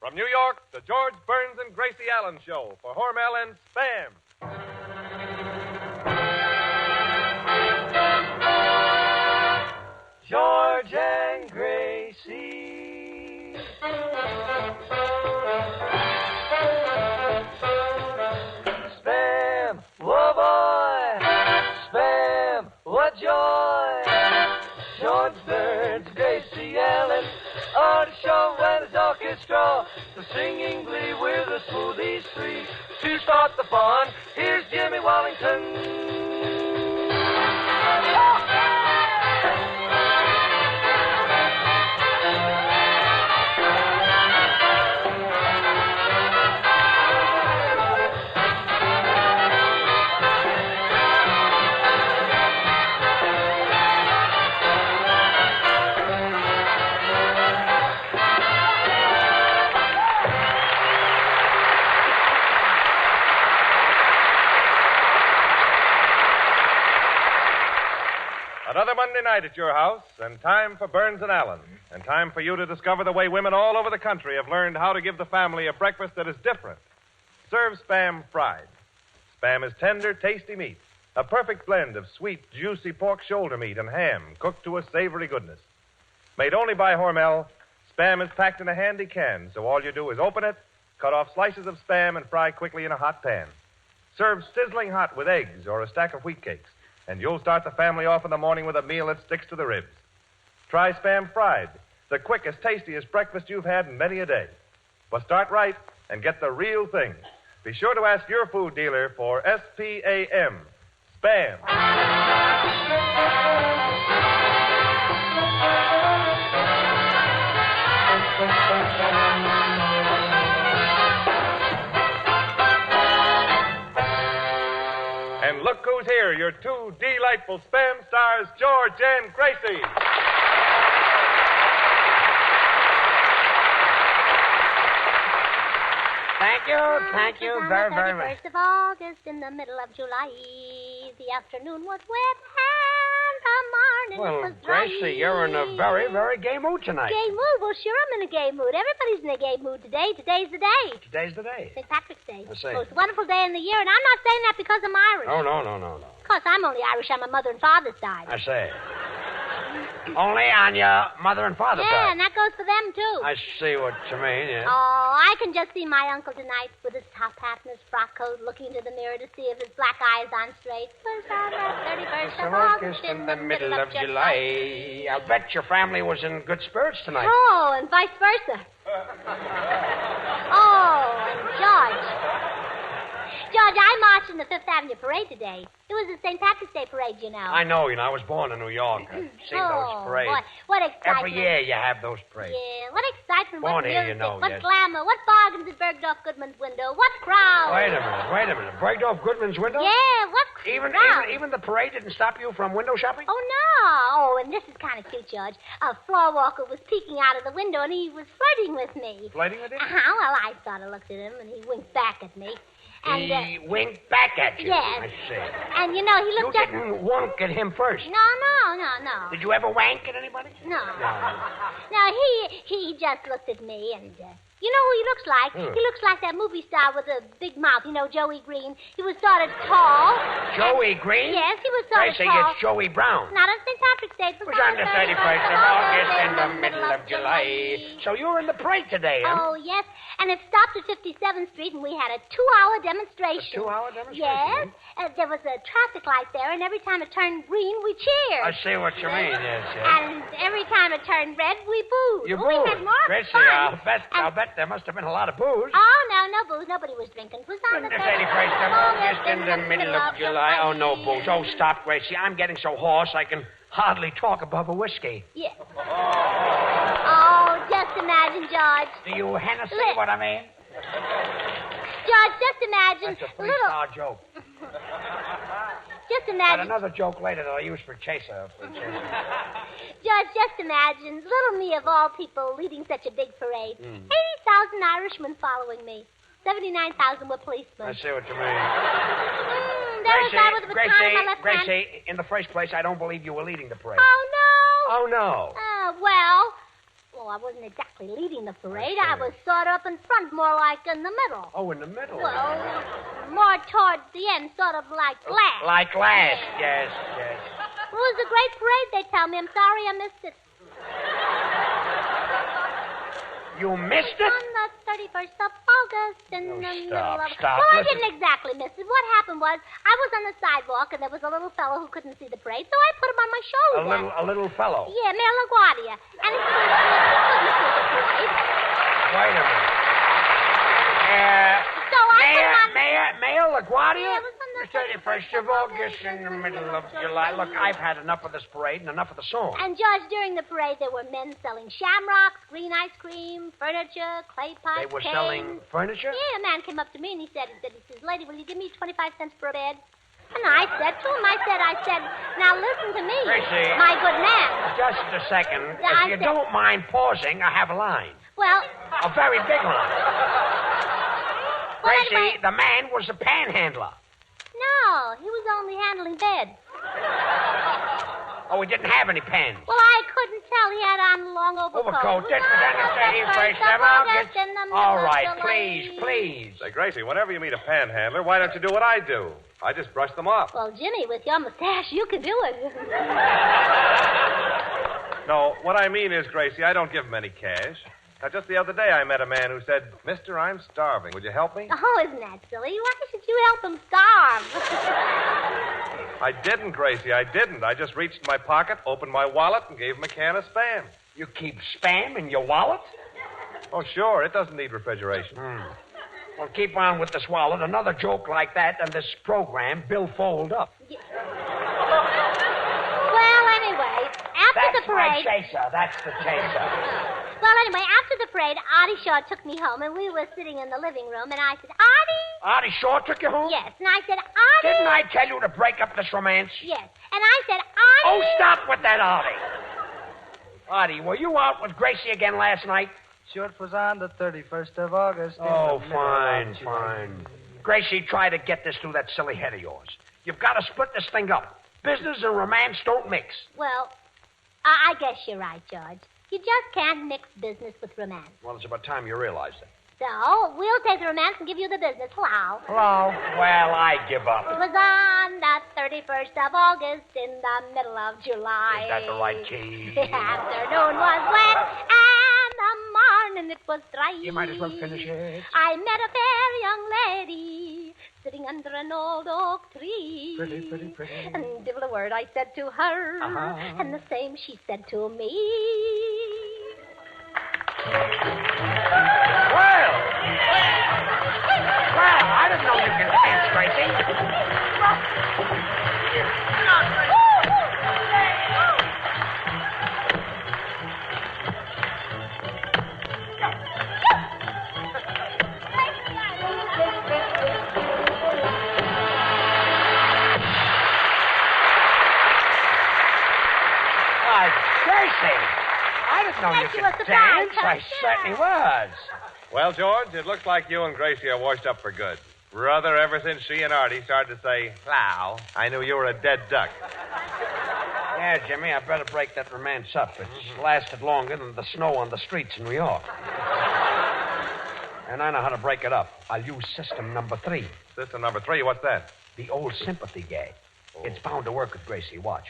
From New York, the George Burns and Gracie Allen Show for Hormel and Spam. George and Gracie. Spam, whoa boy. Spam, what joy. George Burns, Gracie Allen, on the show when it's orchestra, the singing glee with the smoothies free. To start the fun, here's Jimmy Wallington. Another Monday night at your house, and time for Burns and Allen, and time for you to discover the way women all over the country have learned how to give the family a breakfast that is different. Serve Spam fried. Spam is tender, tasty meat, a perfect blend of sweet, juicy pork shoulder meat and ham cooked to a savory goodness. Made only by Hormel, Spam is packed in a handy can, so all you do is open it, cut off slices of Spam, and fry quickly in a hot pan. Serve sizzling hot with eggs or a stack of wheat cakes, and you'll start the family off in the morning with a meal that sticks to the ribs. Try Spam fried, the quickest, tastiest breakfast you've had in many a day. But start right and get the real thing. Be sure to ask your food dealer for S-P-A-M, Spam. And look who's here, your two delightful Spam stars, George and Gracie. Thank you very, very much. 31st of August in the middle of July. The afternoon was wet and the morning was dry. Gracie, you're in a very, very gay mood tonight. Gay mood? Well, sure I'm in a gay mood. Everybody's in a gay mood today. Today's the day. Today's the day. St. Patrick's Day. I see. Most wonderful day in the year, and I'm not saying that because I'm Irish. Oh, no. Of course, I'm only Irish on my mother and father's side. I say. Only on your mother and father's Yeah, side. and that goes for them, too. I see what you mean, yeah. Oh, I can just see my uncle tonight with his top hat and his frock coat looking into the mirror to see if his black eye is on straight. 'Twas on the 31st of August in the middle of July. I'll bet your family was in good spirits tonight. Oh, and vice versa. Oh, and George, I marched in the Fifth Avenue parade today. It was the St. Patrick's Day parade, you know. I know, I was born in New York. I've seen those parades. Boy, what excitement. Every year you have those parades. Yeah, what excitement, Born what here, music, you know, what yes. glamour, what bargains at Bergdorf Goodman's window, what crowd. Wait a minute. Bergdorf Goodman's window? Yeah, what crowd. Even the parade didn't stop you from window shopping? Oh, no. Oh, and this is kind of cute, George. A floor walker was peeking out of the window, and he was flirting with me. Flirting with you? Well, I sort of looked at him, and he winked back at me. And, he winked back at you. Yes. I see. And, you know, he looked You at... didn't wink at him first. No. Did you ever wank at anybody? No, he just looked at me, and you know who he looks like? He looks like that movie star with a big mouth, you know, Joey Green. He was sort of tall. Joey Green? Yes, he was sort of I say tall. it's Joey Brown. Not on St. Patrick's Day. It was on the 31st of August in the middle of July. So you were in the parade today, huh? Oh, yes. And it stopped at 57th Street, and we had a 2-hour demonstration. A 2-hour demonstration? Yes. There was a traffic light there, and every time it turned green, we cheered. I see what you mean, yes. And every time it turned red, we booed. You We booed? had more Gracie, fun. I'll bet there must have been a lot of booze. Oh, no booze. Nobody was drinking. It was on the 31st of August in the middle of July. Oh, no booze. Oh, stop, Gracie. I'm getting so hoarse I can hardly talk above a whiskey. Yeah. Oh, just imagine, George. Do you Hennessy what I mean? George, just imagine. That's a three-star joke. Just Got imagine. another joke later that I'll use for Chaser. Judge, just imagine little me of all people leading such a big parade. 80,000 Irishmen following me. 79,000 were policemen. I see what you mean. There was I with a baton in my left hand. Gracie, in the first place, I don't believe you were leading the parade. Oh, no. Oh, no. Well, Oh, I wasn't exactly leading the parade. I was sort of up in front, more like in the middle. Oh, in the middle. Well, more towards the end, sort of like last. Like last, yes. It was a great parade, they tell me. I'm sorry I missed it. You missed it? On the 31st of August in the middle of... Stop. Well, I Listen. didn't exactly miss it. What happened was, I was on the sidewalk, and there was a little fellow who couldn't see the parade, so I put him on my shoulder. A little fellow. Yeah, Mayor LaGuardia. And he couldn't see the parade. Wait a minute. So I put him on... Mayor LaGuardia? Yeah, it was on the 31st of August in the middle of July. Look, I've had enough of this parade and enough of the song. And, George, during the parade, there were men selling shamrocks, green ice cream, furniture, clay pots, They were canes. selling furniture? Yeah, a man came up to me and he said, lady, will you give me 25 cents for a bed? And I said to him, I said, now listen to me, Gracie. my good man. Just a second. I If you said- don't mind pausing, I have a line. Well, A very big line. well, Gracie, anyway, the man was a panhandler. no, he was only handling bed. Oh, he didn't have any pens. Well, I couldn't tell. He had on a long overcoat. Overcoat. It was on the 31st of August. in the middle All of right, July. please. Say, Gracie, whenever you meet a panhandler, why don't you do what I do? I just brush them off. Well, Jimmy, with your mustache, you can do it. No, what I mean is, Gracie, I don't give them any cash. Now, just the other day, I met a man who said, Mister, I'm starving. Would you help me? Oh, isn't that silly? Why should you help him starve? I didn't, Gracie. I didn't. I just reached in my pocket, opened my wallet, and gave him a can of Spam. You keep Spam in your wallet? Oh, sure. It doesn't need refrigeration. Well, keep on with this wallet. Another joke like that, and this program, Bill fold up. Well, anyway, after the parade... That's the chaser. Well, anyway, after the parade, Artie Shaw took me home, and we were sitting in the living room, and I said, Artie? Artie Shaw took you home? Yes. And I said, Artie? Didn't I tell you to break up this romance? Yes. And I said, Artie? Oh, stop with that, Artie. Artie, were you out with Gracie again last night? Sure, it was on the 31st of August. Oh, fine. Gracie, try to get this through that silly head of yours. You've got to split this thing up. Business and romance don't mix. Well, I guess you're right, George. You just can't mix business with romance. Well, it's about time you realized it. So, we'll take the romance and give you the business. Hello. Hello? Well, I give It up. was on the 31st of August in the middle of July. Is that the right key? The afternoon was wet and the morning it was dry. You might as well finish it. I met a fair young lady sitting under an old oak tree. Pretty. And divil a word I said to her, and the same she said to me. Well, I didn't know you could dance, Gracie. Why, Gracie, I didn't know you Yes, you could were surprised, dance. huh? I certainly was. Well, George, it looks like you and Gracie are washed up for good. Brother, ever since she and Artie started to say, "Plow," I knew you were a dead duck. Yeah, Jimmy, I better break that romance up. It's lasted longer than the snow on the streets in New York. And I know how to break it up. I'll use system number 3, System number 3, what's that? the old sympathy gag. It's bound to work with Gracie. Watch.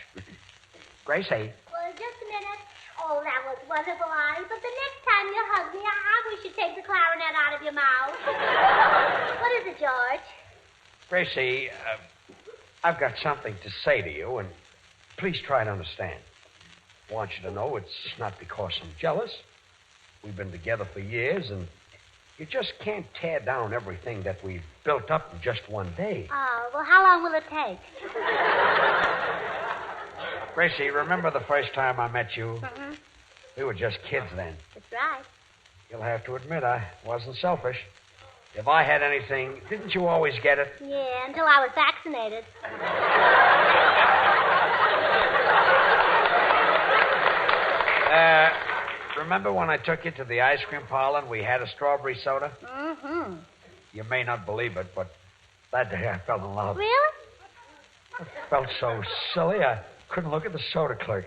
Gracie. Well, just a minute. Oh, that was wonderful, Artie. But the next time you hug me, I wish you'd take the clarinet out of your mouth. What is it, George? Gracie, I've got something to say to you, and please try to understand. I want you to know it's not because I'm jealous. We've been together for years, and you just can't tear down everything that we've built up in just one day. Oh, well, how long will it take? Gracie, remember the first time I met you? Mm-hmm. We were just kids then. That's right. You'll have to admit I wasn't selfish. If I had anything, didn't you always get it? Yeah, until I was vaccinated. Remember when I took you to the ice cream parlor and we had a strawberry soda? Mm-hmm. You may not believe it, but that day I fell in love. Really? I felt so silly I couldn't look at the soda clerk.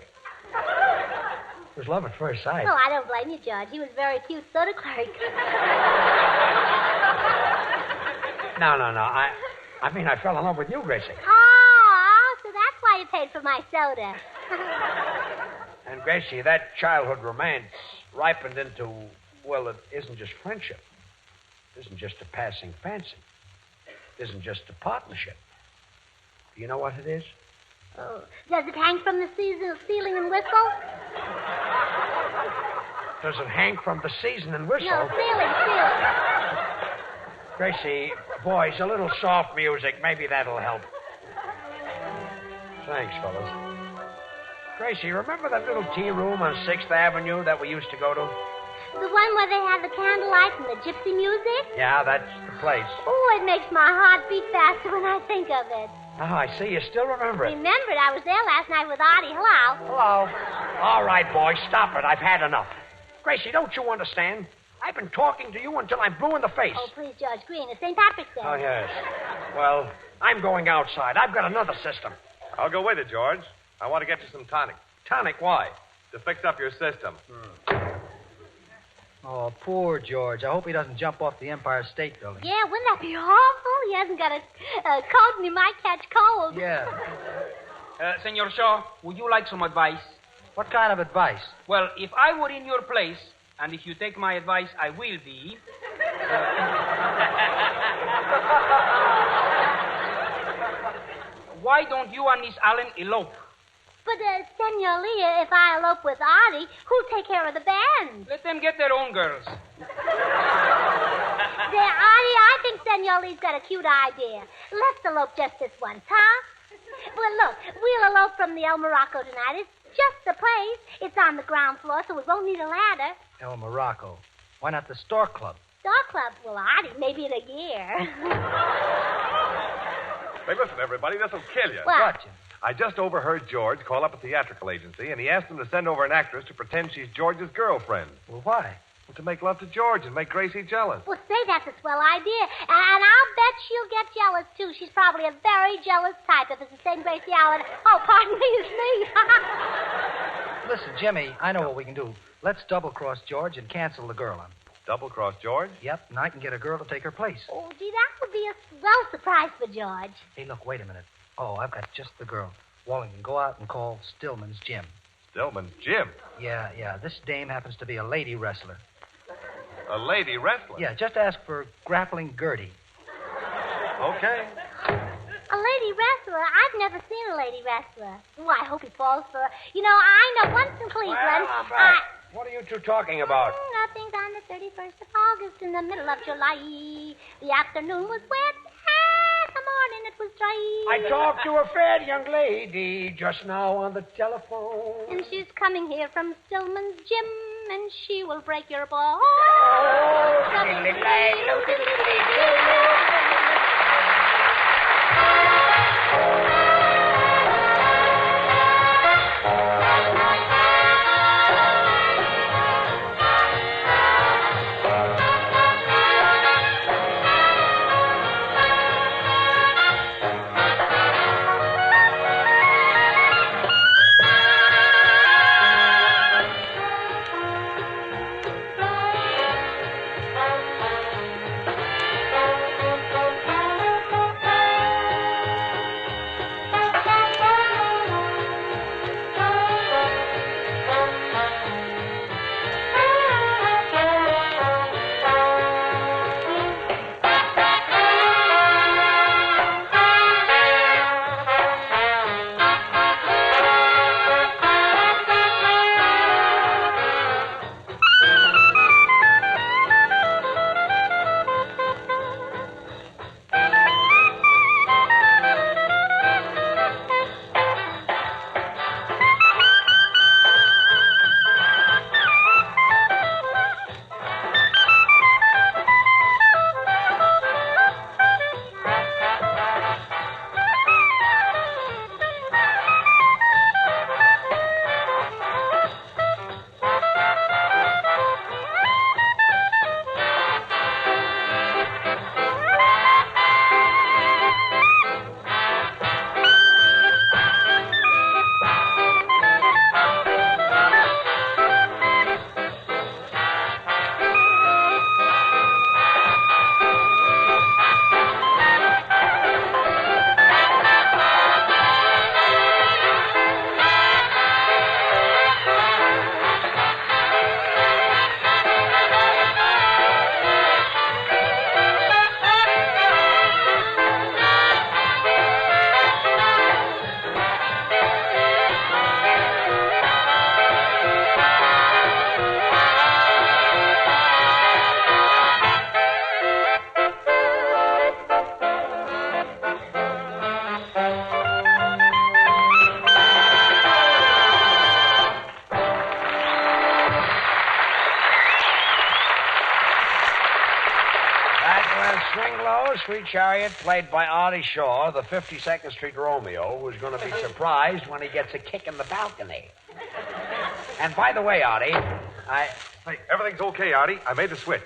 It was love at first sight. Oh, I don't blame you, George. He was very cute, soda clerk. No. I mean, I fell in love with you, Gracie. Oh, so that's why you paid for my soda. And, Gracie, that childhood romance ripened into, well, it isn't just friendship. It isn't just a passing fancy. It isn't just a partnership. Do you know what it is? Oh, does it hang from the ceiling and whistle? Does it hang from the season and whistle? No, ceiling. Gracie, boys, a little soft music. Maybe that'll help. Thanks, fellas. Gracie, remember that little tea room on 6th Avenue that we used to go to? The one where they have the candlelight and the gypsy music? Yeah, that's the place. Oh, it makes my heart beat faster when I think of it. Oh, I see. You still remember it. Remembered, I was there last night with Artie. Hello. Hello. All right, boys, stop it. I've had enough. Gracie, don't you understand? I've been talking to you until I'm blue in the face. Oh, please, George Green. It's St. Patrick's Day. Oh, yes. Well, I'm going outside. I've got another system. I'll go with you, George. I want to get you some tonic. Tonic, why? To fix up your system. Oh, poor George. I hope he doesn't jump off the Empire State Building. Yeah, wouldn't that be awful? He hasn't got a coat and he might catch cold. Yeah. Senor Shaw, would you like some advice? What kind of advice? Well, if I were in your place, and if you take my advice, I will be. Why don't you and Miss Allen elope? But, Senor Leah, if I elope with Artie, who'll take care of the band? Let them get their own girls. There, Artie, I think Senor Lee's got a cute idea. Let's elope just this once, huh? Well, look, we'll elope from the El Morocco tonight. It's just the place. It's on the ground floor, so we won't need a ladder. El Morocco. Why not the Stork Club? Star Club, well, Artie, maybe in a year. Hey, listen, everybody, this'll kill you. What? Gotcha. I just overheard George call up a theatrical agency, and he asked them to send over an actress to pretend she's George's girlfriend. Well, why? To make love to George and make Gracie jealous. Well, say, that's a swell idea. And I'll bet she'll get jealous, too. She's probably a very jealous type if it's the same Gracie Allen. Oh, pardon me, it's me. Listen, Jimmy, I know what we can do. Let's double-cross George and cancel the girl on him. Double-cross George? Yep, and I can get a girl to take her place. Oh, gee, that would be a swell surprise for George. Hey, look, wait a minute. Oh, I've got just the girl. Wallington, go out and call Stillman's Jim. Stillman's Jim. Yeah. This dame happens to be a lady wrestler. A lady wrestler? Yeah, just ask for Grappling Gertie. Okay. A lady wrestler? I've never seen a lady wrestler. Oh, I hope he falls for her. You know, I know once in Cleveland. Well, I'm back. What are you two talking about? Nothing's on the 31st of August in the middle of July. The afternoon was wet and the morning it was dry. I talked to a fair young lady just now on the telephone. And she's coming here from Stillman's Gym, and she will break your balls. That was Swing Low, Sweet Chariot, played by Artie Shaw, the 52nd Street Romeo, who's going to be surprised when he gets a kick in the balcony. And by the way, Artie, Hey, everything's okay, Artie. I made the switch.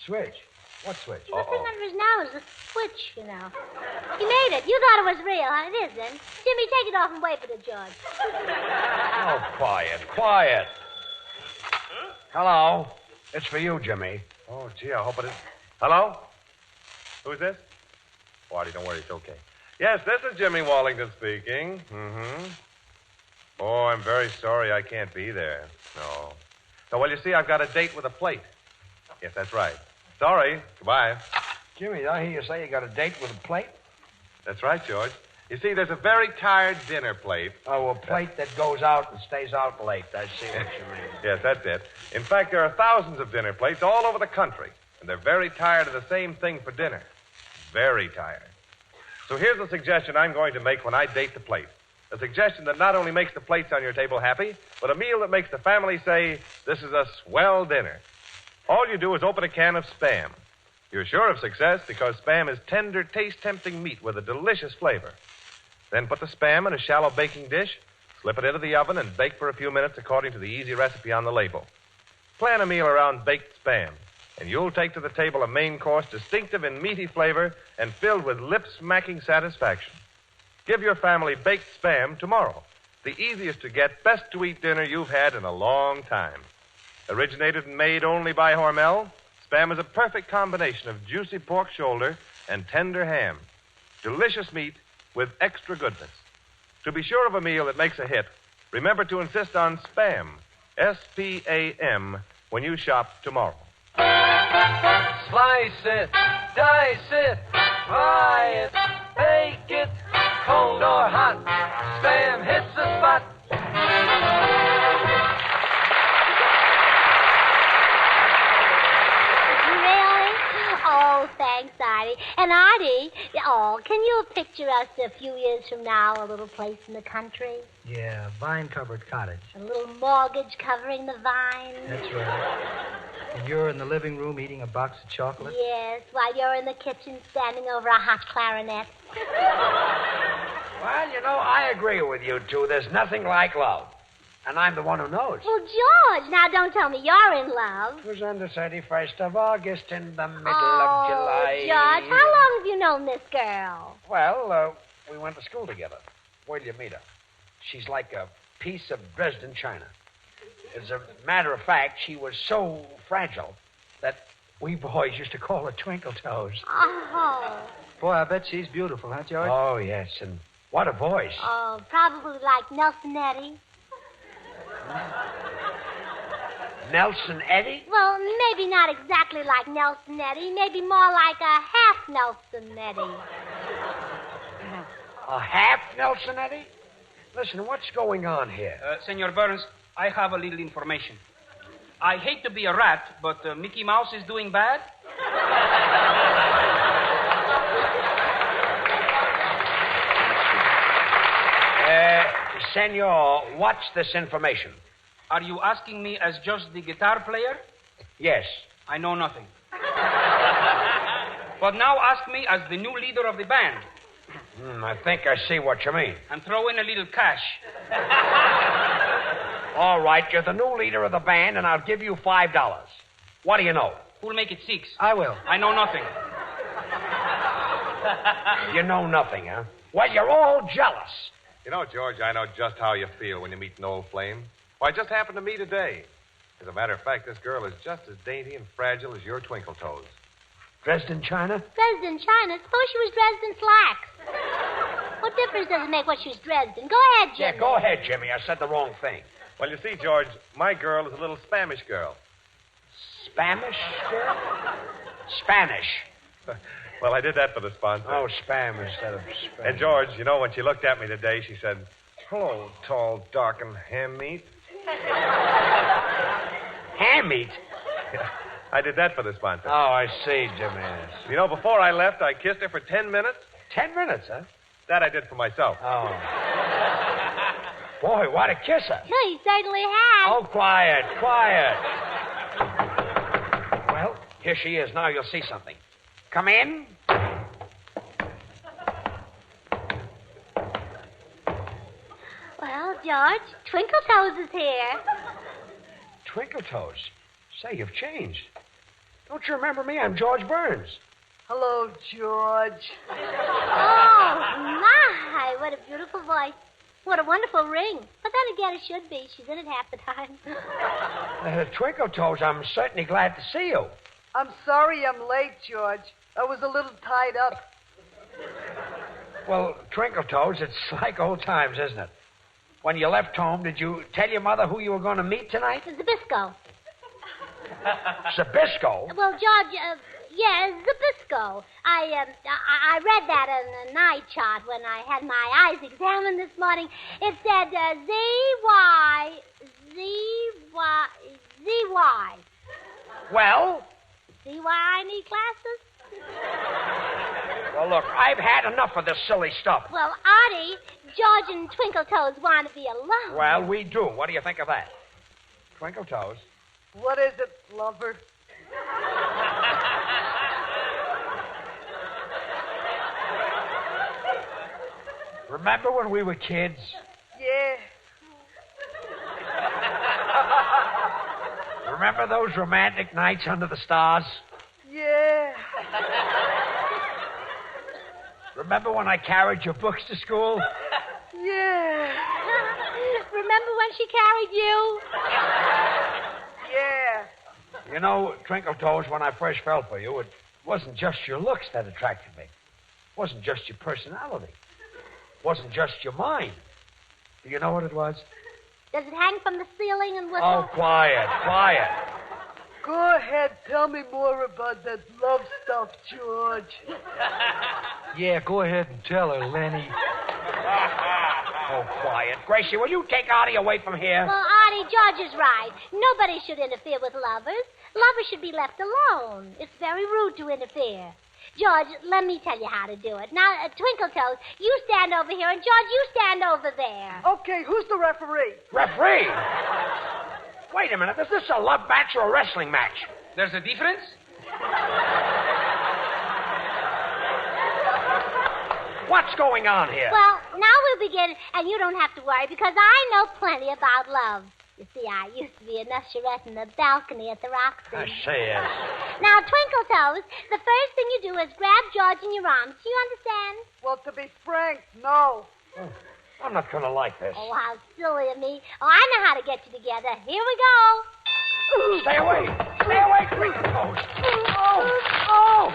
Switch? What switch? The thing under his nose, the switch, you know. He made it. You thought it was real, huh? It is, then. Jimmy, take it off and wait for the George. Oh, quiet. Hello. It's for you, Jimmy. Oh, gee, I hope it is. Hello? Who's this? Oh, Artie, don't worry. It's okay. Yes, this is Jimmy Wallington speaking. Mm-hmm. Oh, I'm very sorry I can't be there. No. No, well, you see, I've got a date with a plate. Yes, that's right. Sorry. Goodbye. Jimmy, did I hear you say you got a date with a plate? That's right, George. You see, there's a very tired dinner plate. Oh, a plate that goes out and stays out late. I see what you mean. Yes, that's it. In fact, there are thousands of dinner plates all over the country, and they're very tired of the same thing for dinner. Very tired. So here's a suggestion I'm going to make when I date the plate. A suggestion that not only makes the plates on your table happy, but a meal that makes the family say, this is a swell dinner. All you do is open a can of Spam. You're sure of success because Spam is tender, taste-tempting meat with a delicious flavor. Then put the Spam in a shallow baking dish, slip it into the oven, and bake for a few minutes according to the easy recipe on the label. Plan a meal around baked Spam, and you'll take to the table a main course distinctive in meaty flavor and filled with lip-smacking satisfaction. Give your family baked Spam tomorrow. The easiest to get, best-to-eat dinner you've had in a long time. Originated and made only by Hormel, Spam is a perfect combination of juicy pork shoulder and tender ham. Delicious meat with extra goodness. To be sure of a meal that makes a hit, remember to insist on Spam, S-P-A-M, when you shop tomorrow. Slice it, dice it, fry it, bake it, cold or hot, Spam hits the spot. Really? Oh, thanks, Artie. And Artie, can you picture us a few years from now, a little place in the country? Yeah, vine-covered cottage. A little mortgage covering the vine? That's right. And you're in the living room eating a box of chocolate? Yes, while you're in the kitchen standing over a hot clarinet. Well, you know, I agree with you two. There's nothing like love. And I'm the one who knows. Well, George, now don't tell me you're in love. It was on the 31st of August in the middle of July. George, how long have you known this girl? Well, we went to school together. Where'd you meet her? She's like a piece of Dresden china. As a matter of fact, she was so fragile that we boys used to call her Twinkle Toes. Oh. Boy, I bet she's beautiful, huh, George? Oh, yes, and what a voice. Oh, probably like Nelson Eddy. Nelson Eddy? Well, maybe not exactly like Nelson Eddy. Maybe more like a half Nelson Eddy. A half Nelson Eddy? Listen, what's going on here? Senor Burns, I have a little information. I hate to be a rat, but Mickey Mouse is doing bad. Senor, what's this information? Are you asking me as just the guitar player? Yes. I know nothing. But now ask me as the new leader of the band. I think I see what you mean. And throw in a little cash. All right, you're the new leader of the band, and I'll give you $5. What do you know? Who'll make it 6? I will. I know nothing. You know nothing, huh? Well, you're all jealous. You know, George, I know just how you feel when you meet an old flame. Well, I just happened to me today. As a matter of fact, this girl is just as dainty and fragile as your Twinkle Toes. Dresden china? Dresden china? Suppose she was Dresden slacks. What difference does it make what she's Dresden? Go ahead, Jimmy. Yeah, go ahead, Jimmy. I said the wrong thing. Well, you see, George, my girl is a little Spanish girl. Spanish girl? Spanish. Well, I did that for the sponsor. Oh, spam instead of spam. And, George, you know, when she looked at me today, she said, hello, tall, dark, and ham meat. Ham meat? I did that for the sponsor. Oh, I see, Jimmy. You know, before I left, I kissed her for 10 minutes. 10 minutes, huh? That I did for myself. Oh. Boy, what a kisser. Yeah, he certainly has. Oh, quiet, quiet. Well, here she is. Now you'll see something. Come in. Well, George, Twinkletoes is here. Twinkletoes. Say, you've changed. Don't you remember me? I'm George Burns. Hello, George. Oh, my, what a beautiful voice. What a wonderful ring. But then again, it should be. She's in it half the time. Twinkletoes, I'm certainly glad to see you. I'm sorry I'm late, George. I was a little tied up. Well, Twinkletoes, it's like old times, isn't it? When you left home, did you tell your mother who you were going to meet tonight? Zabisco. Zabisco? Well, George, yeah, Zabisco. I read that in the night chart when I had my eyes examined this morning. It said Z-Y. Well? See why I need glasses? Well, look, I've had enough of this silly stuff. Well, Artie, George and Twinkletoes want to be alone. Well, we do. What do you think of that? Twinkletoes? What is it, lover? Remember when we were kids? Yeah. Remember those romantic nights under the stars? Yeah. Remember when I carried your books to school? Yeah. Remember when she carried you? Yeah. You know, Twinkletoes, when I first fell for you, it wasn't just your looks that attracted me. It wasn't just your personality. It wasn't just your mind. Do you know what it was? Does it hang from the ceiling and whistle? Oh, quiet. Go ahead, tell me more about that love stuff, George. Yeah, go ahead and tell her, Lenny. Oh, quiet. Gracie, will you take Artie away from here? Well, Artie, George is right. Nobody should interfere with lovers. Lovers should be left alone. It's very rude to interfere. George, let me tell you how to do it. Now, Twinkletoes, you stand over here, and George, you stand over there. Okay, who's the referee? Referee? Wait a minute. Is this a love match or a wrestling match? There's a difference? What's going on here? Well, now we'll begin, and you don't have to worry, because I know plenty about love. You see, I used to be an usherette in the balcony at the Roxy. I say, Now, Twinkletoes, the first thing you do is grab George in your arms. Do you understand? Well, to be frank, no. I'm not going to like this. Oh, how silly of me. Oh, I know how to get you together. Here we go. Stay away, Twinkletoes. Oh.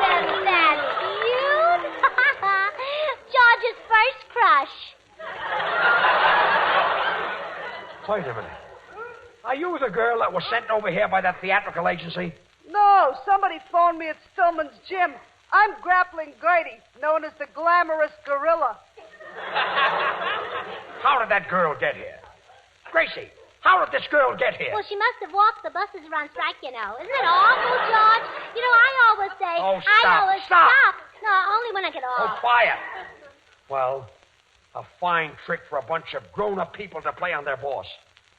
Isn't that cute? George's first crush. Wait a minute. Are you the girl that was sent over here by that theatrical agency? No, somebody phoned me at Stillman's gym. I'm Grappling Gertie, known as the Glamorous Gorilla. How did that girl get here? Gracie, how did this girl get here? Well, she must have walked. The buses are on strike, you know. Isn't it awful, George? You know, I always say... Oh, I stop, always stop. No, only when I get Oh, off. quiet. Well, a fine trick for a bunch of grown-up people to play on their boss.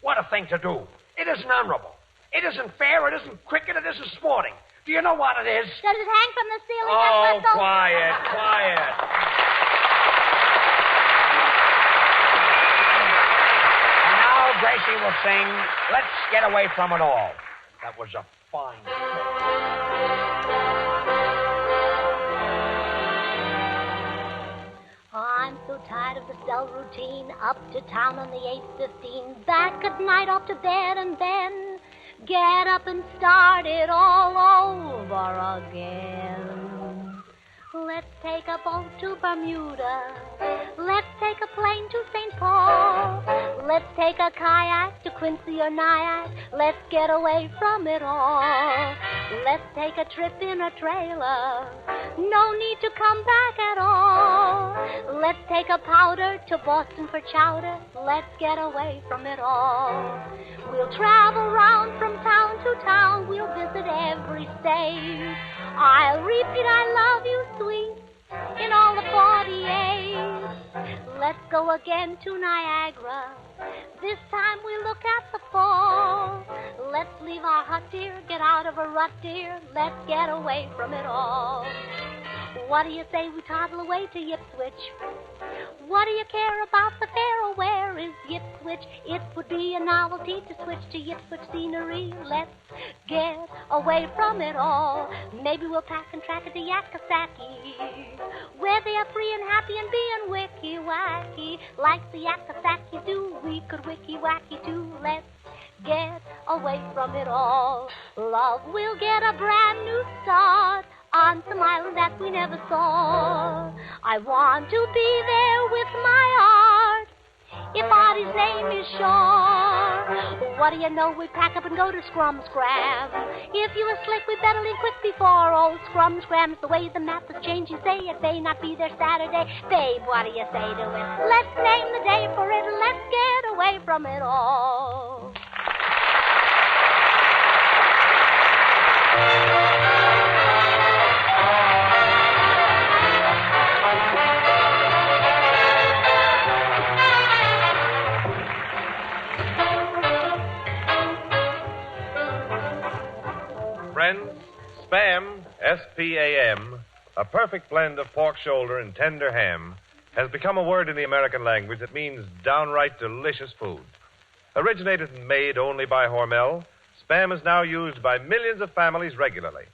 What a thing to do. It isn't honorable. It isn't fair. It isn't cricket. It isn't sporting. Do you know what it is? Does it hang from the ceiling? Oh, that whistle? quiet. And now Gracie will sing Let's Get Away From It All. That was a fine I'm so tired of the cell routine. Up to town on the 8:15. Back at night, off to bed, and then get up and start it all over again. Let's take a boat to Bermuda. Let's take a plane to St. Paul. Let's take a kayak to Quincy or Nyack. Let's get away from it all. Let's take a trip in a trailer. No need to come back at all. Let's take a powder to Boston for chowder. Let's get away from it all. We'll travel round from town to town. We'll visit every state. I'll repeat I love you, sweet, in all the 48. Let's go again to Niagara. This time we look at the fall. rut, dear. Get out of a rut, dear. Let's get away from it all. What do you say we toddle away to Ipswich? What do you care about the fair, or where is Ipswich? It would be a novelty to switch to Ipswich scenery. Let's get away from it all. Maybe we'll pack and track it to Yakasaki, where they are free and happy and being wicky-wacky. Like the Yakasaki do, we could wicky-wacky too. Let's get away from it all. Love will get a brand new start on some island that we never saw. I want to be there with my heart, if Artie's name is Shaw. What do you know, we pack up and go to Scrum Scram. If you were slick, we better leave quick before old Scrum Scram's the way the map has changed. You say it may not be there Saturday. Babe, what do you say to it? Let's name the day for it. Let's get away from it all. Friends, Spam, S-P-A-M, a perfect blend of pork shoulder and tender ham, has become a word in the American language that means downright delicious food. Originated and made only by Hormel, Spam is now used by millions of families regularly.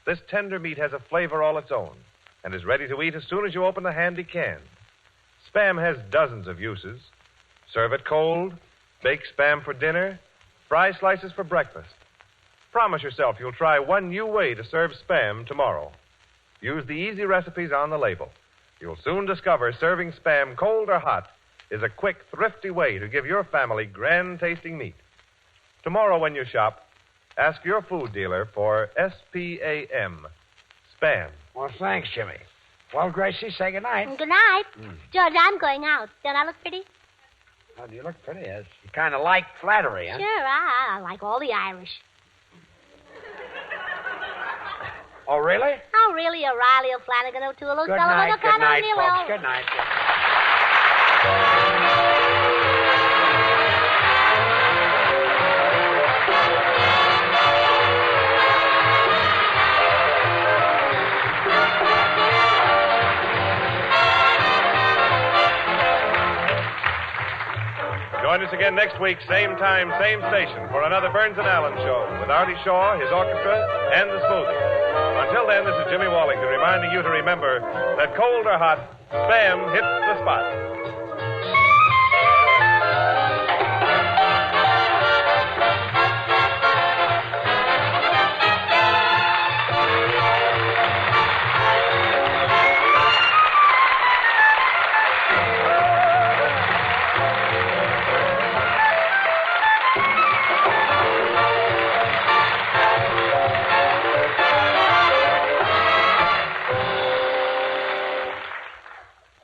This tender meat has a flavor all its own and is ready to eat as soon as you open the handy can. Spam has dozens of uses. Serve it cold, bake Spam for dinner, fry slices for breakfast. Promise yourself you'll try one new way to serve Spam tomorrow. Use the easy recipes on the label. You'll soon discover serving Spam cold or hot is a quick, thrifty way to give your family grand-tasting meat. Tomorrow when you shop, ask your food dealer for S-P-A-M, Spam. Well, thanks, Jimmy. Well, Gracie, say goodnight. Good night. George, I'm going out. Don't I look pretty? Oh, do you look pretty? Yes. You kind of like flattery, huh? Sure, I like all the Irish. Oh, really? Oh, really? O'Reilly, O'Flanagan, O'Toole, Good O'Sullivan, night, O'Connor, good night, O'Neill. folks. Good night. Join us again next week, same time, same station, for another Burns and Allen show with Artie Shaw, his orchestra, and the Smoothies. Until then, this is Jimmy Wallington reminding you to remember that cold or hot, Spam hits the spot.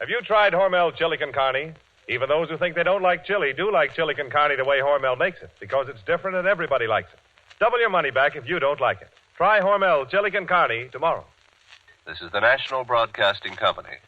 Have you tried Hormel chili con carne? Even those who think they don't like chili do like chili con carne the way Hormel makes it, because it's different and everybody likes it. Double your money back if you don't like it. Try Hormel chili con carne tomorrow. This is the National Broadcasting Company.